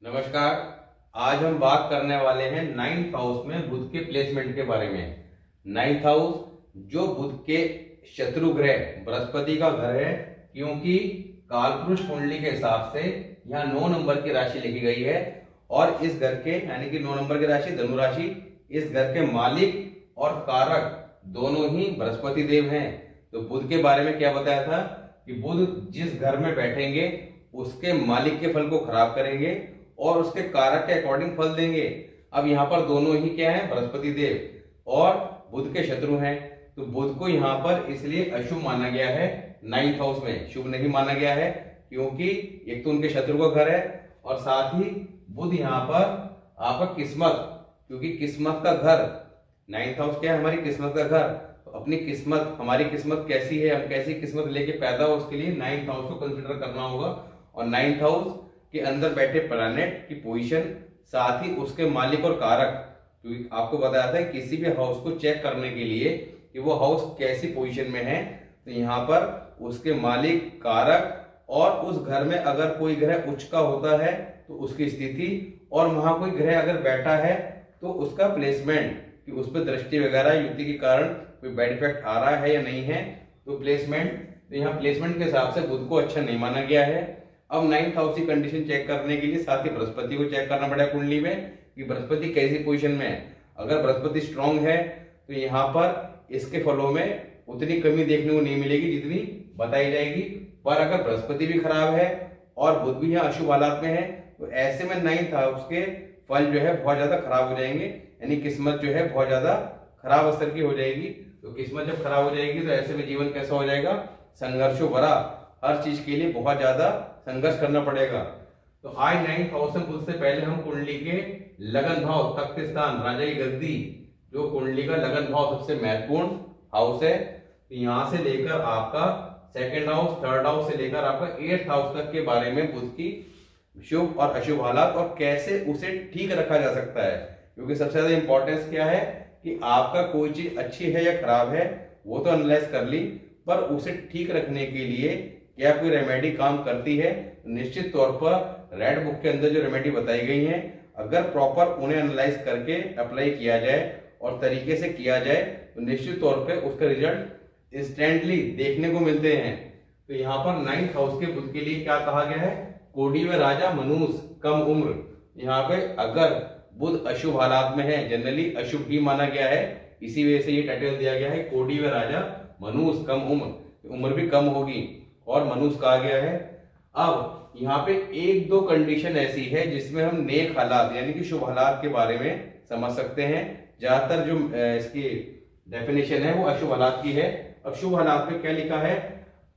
नमस्कार। आज हम बात करने वाले हैं नाइन्थ हाउस में बुध के प्लेसमेंट के बारे में। नाइन्थ हाउस जो बुध के शत्रु ग्रह बृहस्पति का घर है, क्योंकि कालपुरुष कुंडली के हिसाब से यहाँ 9 नंबर की राशि लिखी गई है और इस घर के यानी कि 9 नंबर की राशि धनु राशि, इस घर के मालिक और कारक दोनों ही बृहस्पति देव हैं। तो बुध के बारे में क्या बताया था कि बुध जिस घर में बैठेंगे उसके मालिक के फल को खराब करेंगे और उसके कारक के अकॉर्डिंग फल देंगे। अब यहाँ पर दोनों ही क्या है, बृहस्पति देव और बुध के शत्रु हैं। तो बुध को यहाँ पर इसलिए अशुभ माना गया है, नाइन्थ हाउस में शुभ नहीं माना गया है, क्योंकि एक तो उनके शत्रु का घर है और साथ ही बुध यहाँ पर आपका किस्मत, क्योंकि किस्मत का घर नाइन्थ हाउस क्या है, हमारी किस्मत का घर। तो अपनी किस्मत, हमारी किस्मत कैसी है, हम कैसी किस्मत लेके पैदा हो, उसके लिए नाइन्थ हाउस को कंसिडर करना होगा। और नाइन्थ हाउस के अंदर बैठे प्लैनेट की पोजीशन, साथ ही उसके मालिक और कारक, क्योंकि आपको बताया था किसी भी हाउस को चेक करने के लिए कि वो हाउस कैसी पोजीशन में है, तो यहाँ पर उसके मालिक, कारक और उस घर में अगर कोई ग्रह उच्च का होता है तो उसकी स्थिति, और वहां कोई ग्रह अगर बैठा है तो उसका प्लेसमेंट, कि उस पर दृष्टि वगैरह युक्ति के कारण कोई बैड इफेक्ट आ रहा है या नहीं है। तो प्लेसमेंट, तो यहाँ प्लेसमेंट के हिसाब से बुध को अच्छा नहीं माना गया है। अब नाइन्थ हाउस की कंडीशन चेक करने के लिए साथ ही बृहस्पति को चेक करना पड़ेगा कुंडली में कि बृहस्पति कैसी पोजीशन में है। अगर बृहस्पति स्ट्रांग है तो यहाँ पर इसके फलों में उतनी कमी देखने को नहीं मिलेगी जितनी बताई जाएगी। पर अगर बृहस्पति भी खराब है और बुध भी यहाँ अशुभ हालात में है, तो ऐसे में नाइन्थ हाउस के फल जो है बहुत ज्यादा खराब हो जाएंगे, यानी किस्मत जो है बहुत ज्यादा खराब असर की हो जाएगी। तो किस्मत जब खराब हो जाएगी तो ऐसे में जीवन कैसा हो जाएगा, संघर्षों भरा, हर चीज के लिए बहुत ज्यादा संघर्ष करना पड़ेगा। तो आज नाइन्थ हाउस में बुध से पहले हम कुंडली के लगन भाव, तख्त स्थान, राजा की गद्दी, जो कुंडली का लगन भाव सबसे महत्वपूर्ण हाउस है, तो यहाँ से लेकर आपका सेकंड हाउस, थर्ड हाउस से लेकर आपका 8th हाउस तक के बारे में बुध की शुभ और अशुभ हालात और कैसे उसे ठीक रखा जा सकता है। क्योंकि सबसे ज्यादा इंपॉर्टेंस क्या है कि आपका कोई चीज अच्छी है या खराब है वो तो एनालाइज कर ली, पर उसे ठीक रखने के लिए क्या कोई रेमेडी काम करती है। निश्चित तौर पर रेड बुक के अंदर जो रेमेडी बताई गई है, अगर प्रॉपर उन्हें एनालाइज करके अप्लाई किया जाए और तरीके से किया जाए तो निश्चित तौर पे उसका रिजल्ट इंस्टेंटली देखने को मिलते हैं। तो यहाँ पर नाइन्थ हाउस के बुध के लिए क्या कहा गया है, कोडी में राजा मनुष कम उम्र। यहाँ पे अगर बुध अशुभ हालात में है, जनरली अशुभ ही माना गया है, इसी वजह से ये टाइटल दिया गया है कोडी में राजा मनुष कम उम्र, उम्र भी कम होगी और मनुष्य कहा गया है। अब यहाँ पे एक दो कंडीशन ऐसी है जिसमें हम नेक हालात यानी कि शुभ हालात के बारे में समझ सकते हैं। ज्यादातर जो इसकी डेफिनेशन है वो अशुभ हालात की है। अब शुभ हालात में क्या लिखा है,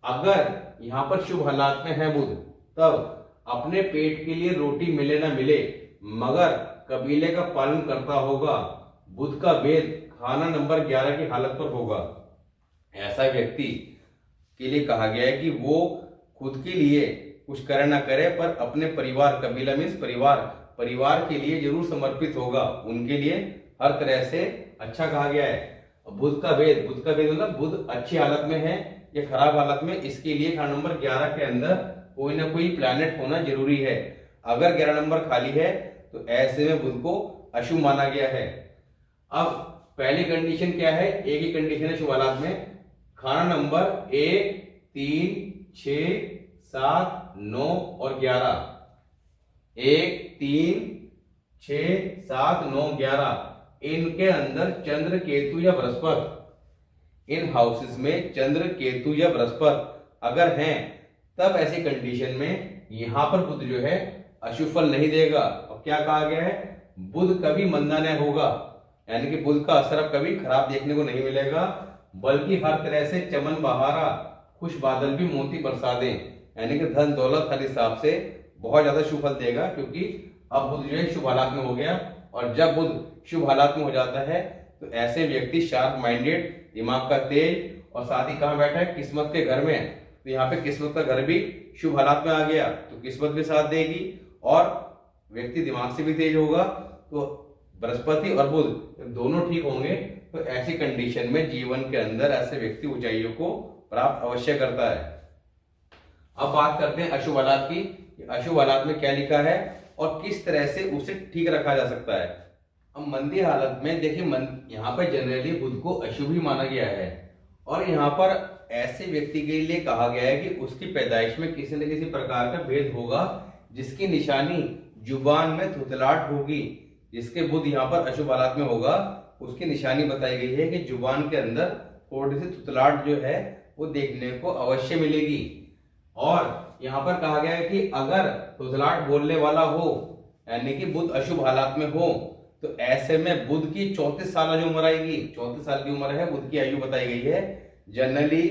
अगर यहाँ पर शुभ हालात में है बुध, तब अपने पेट के लिए रोटी मिले ना मिले मगर कबीले का पालन करता होगा, बुध का भेद खाना नंबर 11 की हालत पर होगा। ऐसा व्यक्ति के लिए कहा गया है कि वो खुद के लिए कुछ करे ना करे पर अपने परिवार, कबीला मीन्स परिवार के लिए जरूर समर्पित होगा, उनके लिए हर तरह से अच्छा कहा गया है। बुध का भेद मतलब बुध अच्छी हालत में है या खराब हालत में, इसके लिए खाना नंबर 11 के अंदर कोई ना कोई प्लैनेट होना जरूरी है। अगर 11 नंबर खाली है तो ऐसे में बुध को अशुभ माना गया है। अब पहली कंडीशन क्या है, एक ही कंडीशन है शुभ हालात में, खाना नंबर 1, 3, 6, 7, 9 और 11, 1, 3, 6, 7, 9, 11, इनके अंदर चंद्र, केतु या बृहस्पति, इन हाउसेस में चंद्र, केतु या बृहस्पति अगर हैं, तब ऐसी कंडीशन में यहां पर बुध जो है अशुभ फल नहीं देगा। और क्या कहा गया है, बुध कभी मंदा नहीं होगा, यानी कि बुध का असर अब कभी खराब देखने को नहीं मिलेगा, बल्कि हर तरह से चमन बहारा, खुश बादल भी मोती बरसा दें, यानी कि धन दौलत हर हिसाब से बहुत ज्यादा शुभ फल देगा। क्योंकि अब बुध जो है शुभ हालात में हो गया, और जब बुध शुभ हालात में हो जाता है तो ऐसे व्यक्ति शार्प माइंडेड, दिमाग का तेज, और साथ ही कहाँ बैठा है, किस्मत के घर में। तो यहाँ पे किस्मत का घर भी शुभ हालात में आ गया तो किस्मत भी साथ देगी और व्यक्ति दिमाग से भी तेज होगा। तो बृहस्पति और बुध दोनों ठीक होंगे तो ऐसी कंडीशन में जीवन के अंदर ऐसे व्यक्ति ऊंचाइयों को प्राप्त अवश्य करता है। अब बात करते हैं अशुभ हालात की, अशुभ हालात में क्या लिखा है और किस तरह से उसे ठीक रखा जा सकता है। अब मंदी हालत में देखिए यहाँ पर जनरली बुध को अशुभ ही माना गया है, और यहाँ पर ऐसे व्यक्ति के लिए कहा गया है कि उसकी पैदाइश में किसी न किसी प्रकार का भेद होगा, जिसकी निशानी जुबान में थुथलाहट होगी। जिसके बुध यहाँ पर अशुभ हालत में होगा उसकी निशानी बताई गई है कि जुबान के अंदर थोड़ी सी थुथलाहट जो है वो देखने को अवश्य मिलेगी। और यहाँ पर कहा गया है कि अगर थुथलाहट बोलने वाला हो, यानी कि बुध अशुभ हालात में हो, तो ऐसे में बुध की 34 साल जो उम्र आएगी, 34 साल की उम्र है, बुध की आयु बताई गई है। जनरली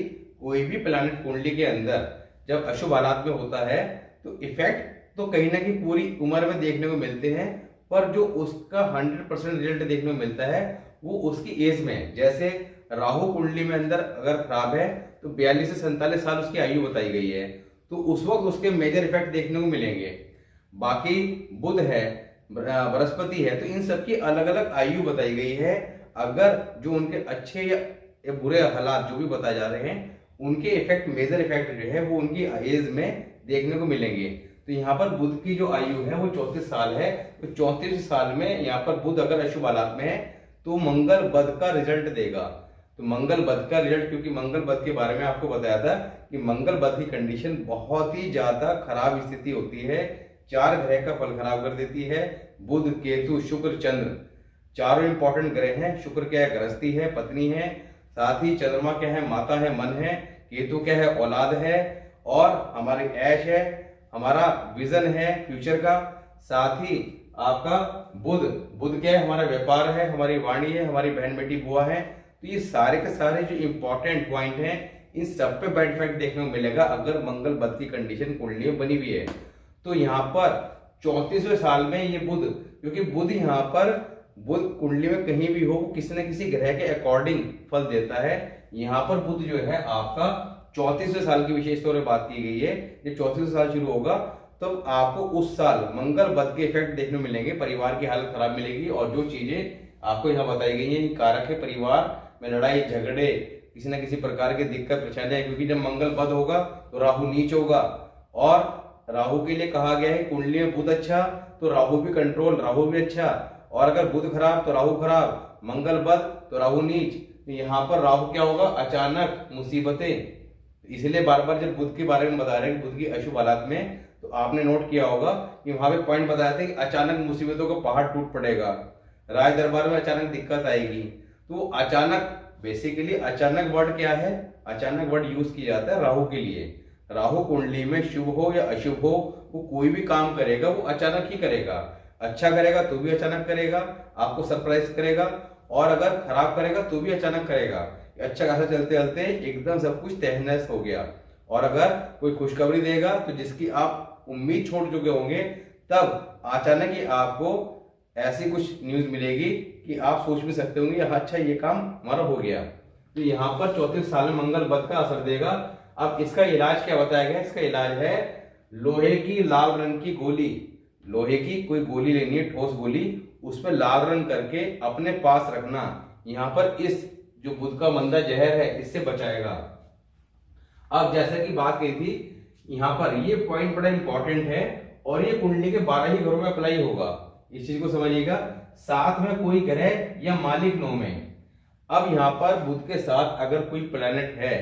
कोई भी प्लैनेट कुंडली के अंदर जब अशुभ हालात में होता है तो इफेक्ट तो कहीं ना कहीं पूरी उम्र में देखने को मिलते हैं, पर जो उसका 100% रिजल्ट देखने को मिलता है वो उसकी एज में। जैसे राहु कुंडली में अंदर अगर खराब है तो 42 से 47 साल उसकी आयु बताई गई है, तो उस वक्त उसके मेजर इफेक्ट देखने को मिलेंगे। बाकी बुध है, बृहस्पति है, तो इन सबकी अलग अलग आयु बताई गई है। अगर जो उनके अच्छे या बुरे हालात जो भी बताए जा रहे हैं उनके इफेक्ट, मेजर इफेक्ट जो है वो उनकी एज में देखने को मिलेंगे। तो यहाँ पर बुध की जो आयु है वो 34 साल है। तो 34 साल में यहाँ पर बुध अगर अशुभ हालात में है तो मंगल बध का रिजल्ट देगा। तो मंगल बध का रिजल्ट, क्योंकि मंगल बध के बारे में आपको बताया था कि मंगल बध की कंडीशन बहुत ही ज्यादा खराब स्थिति होती है, 4 ग्रह का फल खराब कर देती है। बुध, केतु, शुक्र, चंद्र, चारों इंपॉर्टेंट ग्रह हैं। शुक्र क्या है? गृहस्थी है, पत्नी है। साथ ही चंद्रमा क्या है? माता है, मन है। केतु क्या है? औलाद है। और हमारी ऐश है, हमारा विजन है फ्यूचर का। साथ ही आपका बुध, बुध क्या है? हमारा व्यापार है, हमारी वाणी है, हमारी बहन बेटी बुआ है। तो ये सारे के सारे जो इंपॉर्टेंट पॉइंट हैं इन सब पे बैड इफेक्ट देखने को मिलेगा अगर मंगल बध की कंडीशन कुंडली में बनी हुई है। तो यहाँ पर 34वें साल में ये बुध, क्योंकि बुध यहाँ पर बुध कुंडली में कहीं भी हो किसी न किसी ग्रह के अकॉर्डिंग फल देता है। यहाँ पर बुध जो है आपका 34वें साल की विशेष तौर पर बात की गई है। जब 34वां साल शुरू होगा तो आपको उस साल मंगल बध के इफेक्ट देखने को मिलेंगे, परिवार की हालत खराब मिलेगी। और जो चीजें आपको यहाँ बताई गई है कारक है परिवार में लड़ाई झगड़े, किसी न किसी प्रकार की दिक्कत परेशानियां, क्योंकि जब मंगल बध होगा तो राहु नीच होगा। और राहु के लिए कहा गया है कुंडली में बुध अच्छा तो राहु भी कंट्रोल, राहु भी अच्छा। और अगर बुध खराब तो राहु खराब, मंगल बध तो राहु नीच। तो यहाँ पर राहु क्या होगा? अचानक मुसीबतें। इसलिए बार बार जब बुध के बारे में बता रहे हैं बुध की अशुभ हालात में, तो आपने नोट किया होगा कि वहां पे पॉइंट बताया था कि अचानक मुसीबतों का पहाड़ टूट पड़ेगा, राज दरबार में अचानक दिक्कत आएगी। तो अचानक, बेसिकली अचानक वर्ड क्या है? अचानक वर्ड यूज किया जाता है राहु के लिए। राहु कुंडली में शुभ हो या अशुभ हो, वो कोई भी काम करेगा वो अचानक ही करेगा। अच्छा करेगा तो भी अचानक करेगा, आपको सरप्राइज करेगा। और अगर खराब करेगा तो भी अचानक करेगा। अच्छा खासा चलते चलते एकदम सब कुछ तहस हो गया। और अगर कोई खुशखबरी देगा तो जिसकी आप उम्मीद छोड़ चुके होंगे, तब अचानक ही आपको ऐसी कुछ न्यूज मिलेगी कि आप सोच भी सकते होंगे अच्छा ये काम हमारा हो गया। तो यहाँ पर 34 साल में मंगल बध का असर देगा। अब इसका इलाज क्या बताया गया? इसका इलाज है लोहे की लाल रंग की गोली। लोहे की कोई गोली लेनी है, ठोस गोली, उसमें लाल रंग करके अपने पास रखना। यहाँ पर इस जो बुध का मंदा जहर है इससे बचाएगा। अब जैसे कि बात कही थी, यहाँ पर ये पॉइंट बड़ा इंपॉर्टेंट है और ये कुंडली के 12 ही घरों में अप्लाई होगा। इस चीज को समझिएगा। साथ में कोई ग्रह या मालिक 9 में। अब यहाँ पर बुध के साथ अगर कोई प्लैनेट है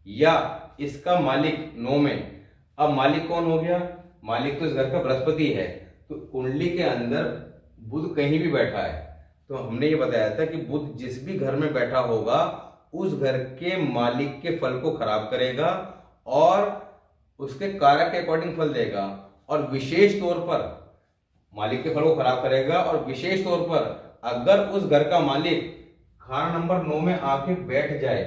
या इसका मालिक 9 में, अब मालिक कौन हो गया? मालिक तो इस घर का बृहस्पति है। तो कुंडली के अंदर बुध कहीं भी बैठा है तो हमने ये बताया था कि बुध जिस भी घर में बैठा होगा उस घर के मालिक के फल को खराब करेगा और उसके कारक के अकॉर्डिंग फल देगा। और विशेष तौर पर मालिक के फल को खराब करेगा। और विशेष तौर पर अगर उस घर का मालिक खाना नंबर 9 में आके बैठ जाए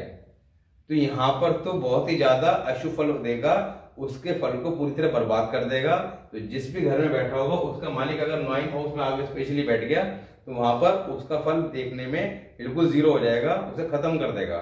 तो यहाँ पर तो बहुत ही ज्यादा अशुभ फल देगा, उसके फल को पूरी तरह बर्बाद कर देगा। तो जिस भी घर में बैठा होगा उसका मालिक अगर 9th हाउस में आगे स्पेशली बैठ गया तो वहां पर उसका फल देखने में बिल्कुल जीरो हो जाएगा, उसे खत्म कर देगा।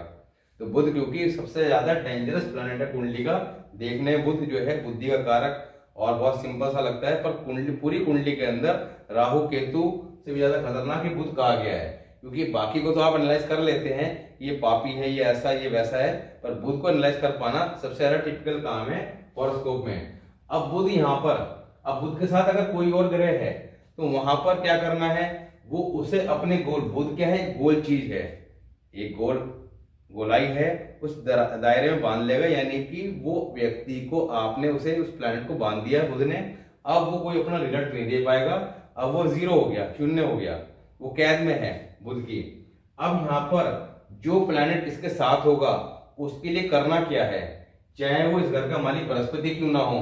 तो बुध क्योंकि सबसे ज्यादा डेंजरस प्लैनेट है कुंडली का, देखने में बुध जो है बुद्धि का कारक और बहुत सिंपल सा लगता है, पर कुंडली, पूरी कुंडली के अंदर राहु केतु से भी ज्यादा खतरनाक ही बुध कहा गया है। क्योंकि बाकी को तो आप एनालाइज कर लेते हैं, ये पापी है, ये ऐसा, ये वैसा है, पर बुध को एनालाइज कर पाना सबसे ज्यादा टिपिकल काम है हॉरोस्कोप में। अब बुध यहाँ पर अब बुध के साथ अगर कोई और ग्रह है तो वहां पर क्या करना है, वो उसे अपने गोल, बुध क्या है, गोल चीज है, एक गोल गोलाई है, उस दायरे में बांध लेगा। यानी कि वो व्यक्ति को आपने उसे उस प्लैनेट को बांध दिया बुध ने, अब वो कोई अपना रिजल्ट नहीं दे पाएगा, अब वो जीरो हो गया, शून्य हो गया, वो कैद में है बुध की। अब यहाँ पर जो प्लैनेट इसके साथ होगा उसके लिए करना क्या है, चाहे वो इस घर का मालिक बृहस्पति क्यों ना हो,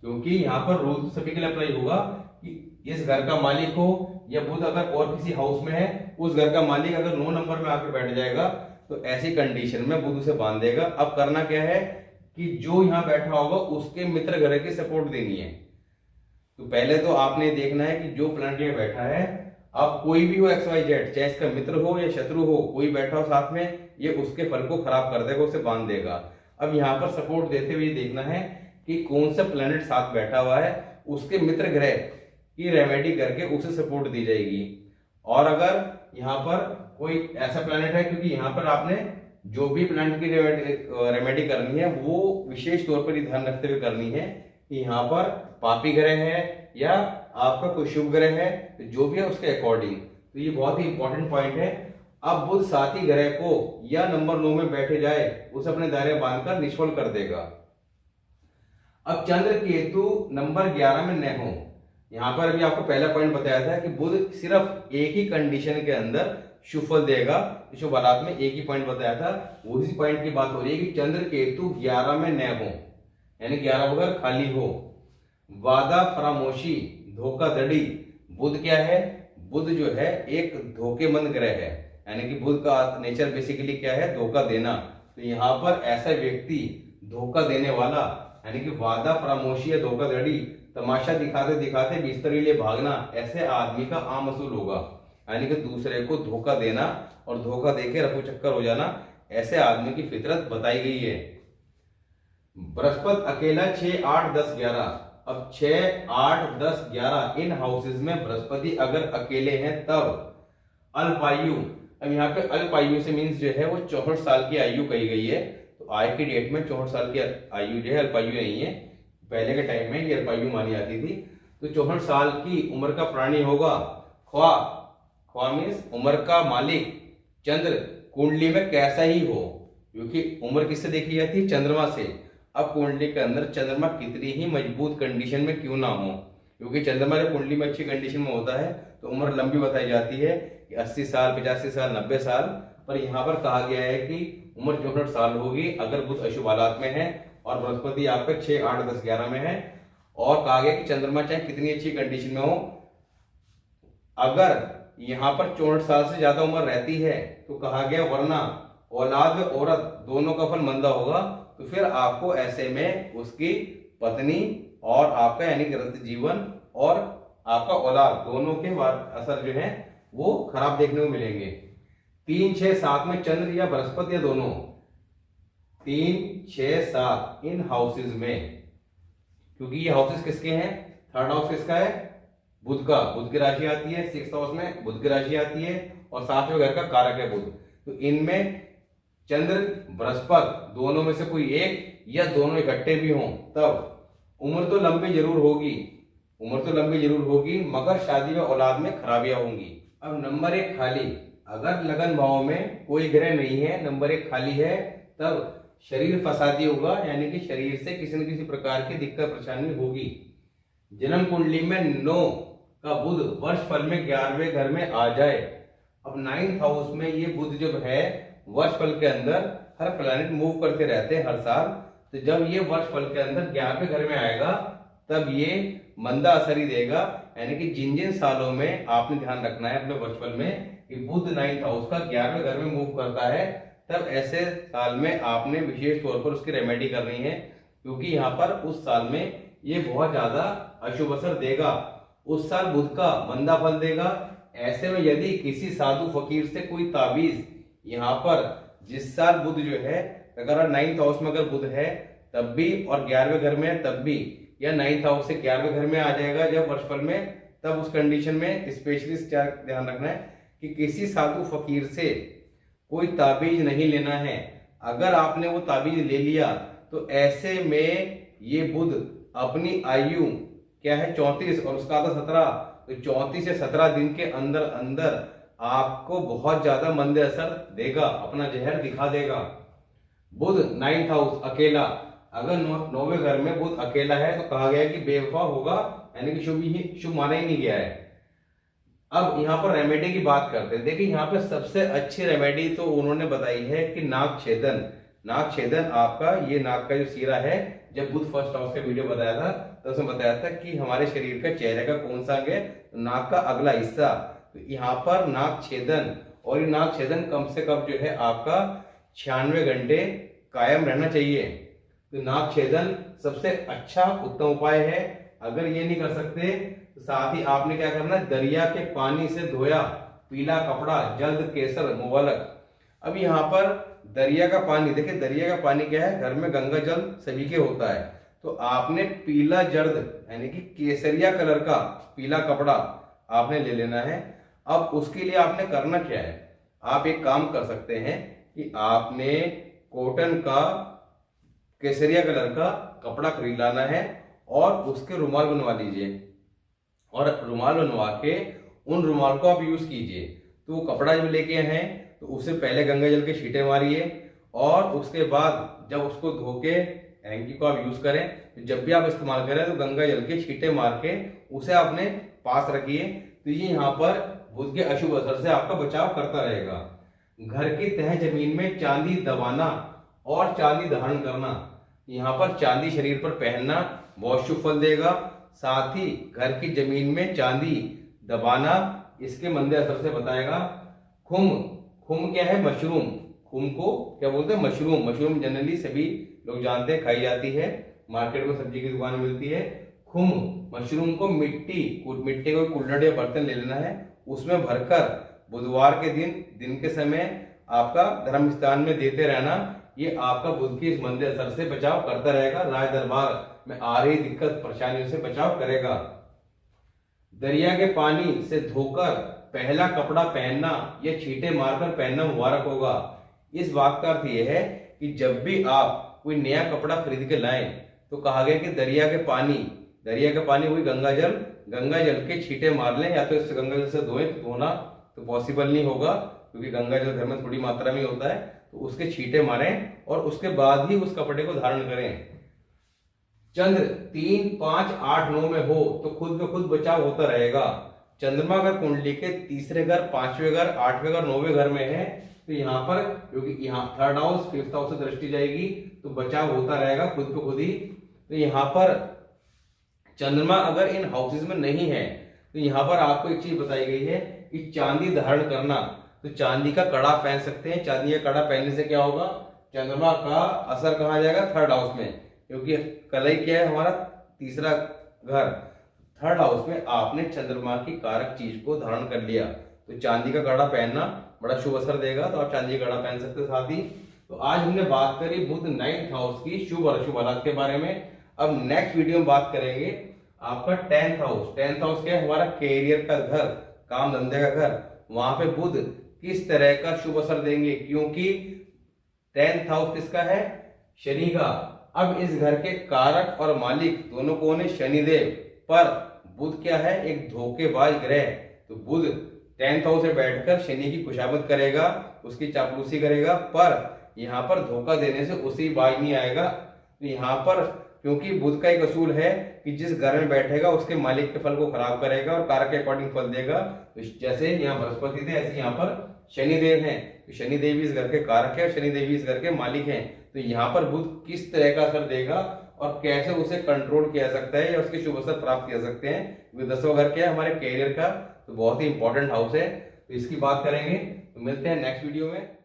क्योंकि यहाँ पर रूल सभी के लिए अप्लाई होगा कि इस घर का मालिक हो या बुध अगर और किसी हाउस में है, उस घर का मालिक अगर 9 नंबर में आकर बैठ जाएगा तो ऐसी कंडीशन में बुध उसे बांध देगा। अब करना क्या है कि जो यहाँ बैठा होगा उसके मित्र ग्रह की सपोर्ट देनी है। तो पहले तो आपने देखना है कि जो प्लैनेट यहाँ बैठा है, अब कोई भी हो XYZ, चाहे इसका मित्र हो या शत्रु हो, कोई बैठा हो साथ में, ये उसके फल को खराब कर देगा, उसे बांध देगा। अब यहाँ पर सपोर्ट देते हुए देखना है कि कौन सा प्लैनेट साथ बैठा हुआ है, उसके मित्र ग्रह की रेमेडी करके उसे सपोर्ट दी जाएगी। और अगर यहाँ पर कोई ऐसा प्लैनेट है, क्योंकि यहाँ पर आपने जो भी प्लैनेट की रेमेडी करनी है वो विशेष तौर पर ध्यान रखते हुए करनी है कि यहाँ पर पापी ग्रह है या आपका कोई शुभ ग्रह है, तो जो भी है उसके अकॉर्डिंग। तो ये बहुत ही इंपॉर्टेंट पॉइंट है। अब बुध साथी ग्रह को या नंबर 9 में बैठे जाए उसे अपने दायरे बांधकर निष्फल कर देगा। अब चंद्र केतु नंबर 11 में न हो, यहां पर अभी आपको पहला पॉइंट बताया था कि बुध सिर्फ एक ही कंडीशन के अंदर शुभ फल देगा, शुभ हालात में एक ही पॉइंट बताया था, उसी पॉइंट की बात हो रही है कि चंद्र केतु 11 में न हो, यानी 11 वगैरह खाली हो। वादा फरामोशी, धोखाधड़ी, बुध क्या है, बुध जो है एक धोखेमंद ग्रह है, यानी कि बुध का नेचर बेसिकली क्या है, धोखा देना। तो यहाँ पर ऐसा व्यक्ति धोखा देने वाला, यानी कि वादा फरामोशी या धोखाधड़ी, तमाशा दिखाते दिखाते बिस्तर के लिए भागना, ऐसे आदमी का आम असूल होगा। यानी कि दूसरे को धोखा देना और धोखा देके रफू चक्कर हो जाना, ऐसे आदमी की फितरत बताई गई है। बृहस्पति अकेला 6, 8, 10, 11। अब 6, 8, 10, 11 इन हाउसेज में बृहस्पति अगर अकेले हैं तब अल्पायु, अब यहाँ पे अल्पायु से मीन्स जो है वो 64 साल की आयु कही गई है। तो आज की डेट में 64 साल की आयु जो है अल्पायु नहीं है, पहले के टाइम में ये अल्पायु मानी जाती थी। तो 64 साल की उम्र का प्राणी होगा। ख्वा मीन्स उम्र का मालिक चंद्र कुंडली में कैसा ही हो, क्योंकि उम्र किससे देखी जाती है, चंद्रमा से। अब कुंडली के अंदर चंद्रमा कितनी ही मजबूत कंडीशन में क्यों ना हो, क्योंकि चंद्रमा जब कुंडली में अच्छी कंडीशन में होता है तो उम्र लंबी बताई जाती है कि 80 साल, 85 साल, 90 साल। पर यहाँ पर कहा गया है कि उम्र 64 साल होगी अगर बुध अशुभ हालात में है और बृहस्पति आपका 6, 8, 10, 11 में है। और कहा गया कि चंद्रमा चाहे कितनी अच्छी कंडीशन में हो, अगर यहाँ पर 64 साल से ज्यादा उम्र रहती है तो कहा गया वरना औलाद व औरत दोनों का फल मंदा होगा। तो फिर आपको ऐसे में उसकी पत्नी और आपका यानी गृहस्थ जीवन और आपका औलाद दोनों के असर जो है वो खराब देखने को मिलेंगे। 3, 6, 7 में चंद्र या बृहस्पति या दोनों, 3, 6, 7 इन हाउसेज में, क्योंकि ये हाउसेज किसके हैं, थर्ड हाउस किसका है, बुध का, बुध की राशि आती है, 6th हाउस में बुध की राशि आती है और 7वें घर का कारक है बुध। तो इनमें चंद्र बृहस्पति दोनों में से कोई एक या दोनों इकट्ठे भी हों तब उम्र तो लंबी जरूर होगी, मगर शादी व औलाद में खराबियां होंगी। अब नंबर 1 खाली, अगर लगन भाव में कोई ग्रह नहीं है, नंबर 1 खाली है, तब शरीर फसादी होगा, यानी कि शरीर से किसी न किसी प्रकार की दिक्कत परेशानी होगी। जन्म कुंडली में 9 का बुध वर्ष फल में 11वें घर में आ जाए। अब 9th हाउस में ये बुध जब है वर्ष फल के अंदर, हर प्लैनेट मूव करते रहते हैं हर साल, तो जब ये वर्ष फल के अंदर 11वें घर में आएगा तब ये मंदा असर ही देगा। यानी कि जिन सालों में आपने ध्यान रखना है अपने वर्ष फल में कि बुध 9th हाउस का 11वें घर में मूव करता है, तब ऐसे साल में आपने विशेष तौर पर उसकी रेमेडी करनी है, क्योंकि यहाँ पर उस साल में ये बहुत ज्यादा अशुभ असर देगा, उस साल बुध का मंदा फल देगा। ऐसे में यदि किसी साधु फकीर से कोई ताबीज यहाँ पर जिस साल बुध जो है, अगर 9th हाउस में अगर बुध है तब भी और 11वें घर में है तब भी, या 9th हाउस से 11वें घर में आ जाएगा जब वर्षफल में, तब उस कंडीशन में स्पेशली ध्यान रखना है कि किसी साधु फकीर से कोई ताबीज नहीं लेना है। अगर आपने वो ताबीज ले लिया तो ऐसे में ये बुध अपनी आयु क्या है 34 और उसका आता 17, तो 34 से 17 दिन के अंदर अंदर आपको बहुत ज्यादा मंद असर देगा, अपना जहर दिखा देगा। बुध 9th हाउस अकेला, अगर 9वें घर में बुध अकेला है तो कहा गया है कि बेवफा होगा, यानी कि शुभ माना ही नहीं गया है। अब यहाँ पर रेमेडी की बात करते हैं। देखिए यहाँ पे सबसे अच्छी रेमेडी तो उन्होंने बताई है कि नाक छेदन। नाक छेदन आपका ये नाक का जो सीरा है, जब बुध फर्स्ट हाउस का वीडियो बताया था तो उसमें बताया था कि हमारे शरीर का चेहरे का कौन सा अंग है, नाक का अगला हिस्सा। तो यहाँ पर नाक छेदन, और ये नाक छेदन कम से कम जो है आपका 96 घंटे कायम रहना चाहिए। तो नाक छेदन सबसे अच्छा उत्तम उपाय है। अगर ये नहीं कर सकते तो साथ ही आपने क्या करना है, दरिया के पानी से धोया पीला कपड़ा, जल्द, केसर, मुबालक। अब यहाँ पर दरिया का पानी, देखिए दरिया का पानी क्या है, घर में गंगा जल सभी के होता है, तो आपने पीला जर्द यानी कि केसरिया कलर का पीला कपड़ा आपने ले लेना है। अब उसके लिए आपने करना क्या है, आप एक काम कर सकते हैं कि आपने कॉटन का केसरिया कलर का कपड़ा खरीद लाना है और उसके रुमाल बनवा लीजिए, और रुमाल बनवा के उन रुमाल को आप यूज कीजिए। तो वो कपड़ा जब लेके हैं तो उससे पहले गंगा जल के छींटे मारिए, और उसके बाद जब उसको धो के हैंकी को आप यूज करें, तो जब भी आप इस्तेमाल करें तो गंगा जल के छींटे मार के उसे आपने पास रखिए। तो ये यहाँ पर बुध के अशुभ असर से आपका बचाव करता रहेगा। घर की तह जमीन में चांदी दबाना और चांदी धारण करना, यहाँ पर चांदी शरीर पर पहनना बहुत शुभ फल देगा। साथ ही घर की जमीन में चांदी दबाना इसके मंदे असर से बताएगा। खुम, खुम क्या है, मशरूम। खुम को क्या बोलते हैं, मशरूम। मशरूम जनरली सभी लोग जानते हैं, खाई जाती है, मार्केट में सब्जी की दुकान में मिलती है। खुम मशरूम को मिट्टी को कुल्हड़ या बर्तन ले लेना है, उसमें भरकर बुधवार के दिन के समय आपका धर्म स्थान में देते रहना। ये आपका बुध की इस मंदे असर से बचाव करता रहेगा, राज दरबार में आ रही दिक्कत परेशानियों से बचाव करेगा। दरिया के पानी से धोकर पहला कपड़ा पहनना या छींटे मारकर पहनना मुबारक होगा। इस बात का अर्थ यह है कि जब भी आप कोई नया कपड़ा खरीद के लाएं तो कहा गया कि दरिया के पानी वही गंगा जल के छींटे मार लें, या तो इस गंगा जल से धोएं। तो धोना तो पॉसिबल नहीं होगा क्योंकि गंगा जल घर में थोड़ी मात्रा में होता है, तो उसके छींटे मारें और उसके बाद ही उस कपड़े को धारण करें। चंद्र 3, 5, 8, 9 में हो तो खुद में खुद बचाव होता रहेगा। चंद्रमा अगर कुंडली के तीसरे घर, 5वें घर, 8वें घर, 9वें घर में है तो यहाँ पर, क्योंकि यहाँ 3rd हाउस 5th हाउस से दृष्टि जाएगी तो बचाव होता रहेगा खुद पे खुद ही। तो यहाँ पर चंद्रमा अगर इन हाउसेज में नहीं है तो यहाँ पर आपको एक चीज बताई गई है कि चांदी धारण करना, तो चांदी का कड़ा पहन सकते हैं। चांदी का कड़ा पहनने से क्या होगा, चंद्रमा का असर कहाँ जाएगा, 3rd हाउस में, क्योंकि कलई क्या है हमारा तीसरा घर। 3rd हाउस में आपने चंद्रमा की कारक चीज को धारण कर लिया, तो चांदी का कड़ा पहनना बड़ा शुभ असर देगा, तो आप चांदी का कड़ा पहन सकते हो। साथ ही तो आज हमने बात करी बुध 9th हाउस की शुभ और अशुभ हालत के बारे में। अब नेक्स्ट वीडियो में बात करेंगे आपका 10th हाउस। 10th हाउस क्या है, हमारा कैरियर का घर, काम धंधे का घर। वहां पे बुध किस तरह का शुभ असर देंगे, क्योंकि 10th हाउस किसका है, शनि का। अब इस घर के कारक और मालिक दोनों कौन है, शनिदेव। पर बुध क्या है, एक धोखेबाज ग्रह। तो बुध 10th हाउस में बैठकर शनि की खुशामद करेगा, उसकी चापलूसी करेगा, पर यहाँ पर धोखा देने से उसे बाज नहीं आएगा। तो यहाँ पर क्योंकि बुध का एक असूल है कि जिस घर में बैठेगा उसके मालिक के फल को खराब करेगा और कारक के अकॉर्डिंग फल देगा। तो जैसे यहाँ बृहस्पति थे ऐसे यहाँ पर शनिदेव हैं, तो शनिदेव इस घर के कारक है और शनिदेव इस घर के मालिक हैं। तो यहाँ पर बुध किस तरह का असर देगा और कैसे उसे कंट्रोल किया सकता है या उसके शुभ असर प्राप्त किया सकते हैं। 10वां घर क्या है, हमारे कैरियर का, तो बहुत ही इंपॉर्टेंट हाउस है, तो इसकी बात करेंगे। तो मिलते हैं नेक्स्ट वीडियो में।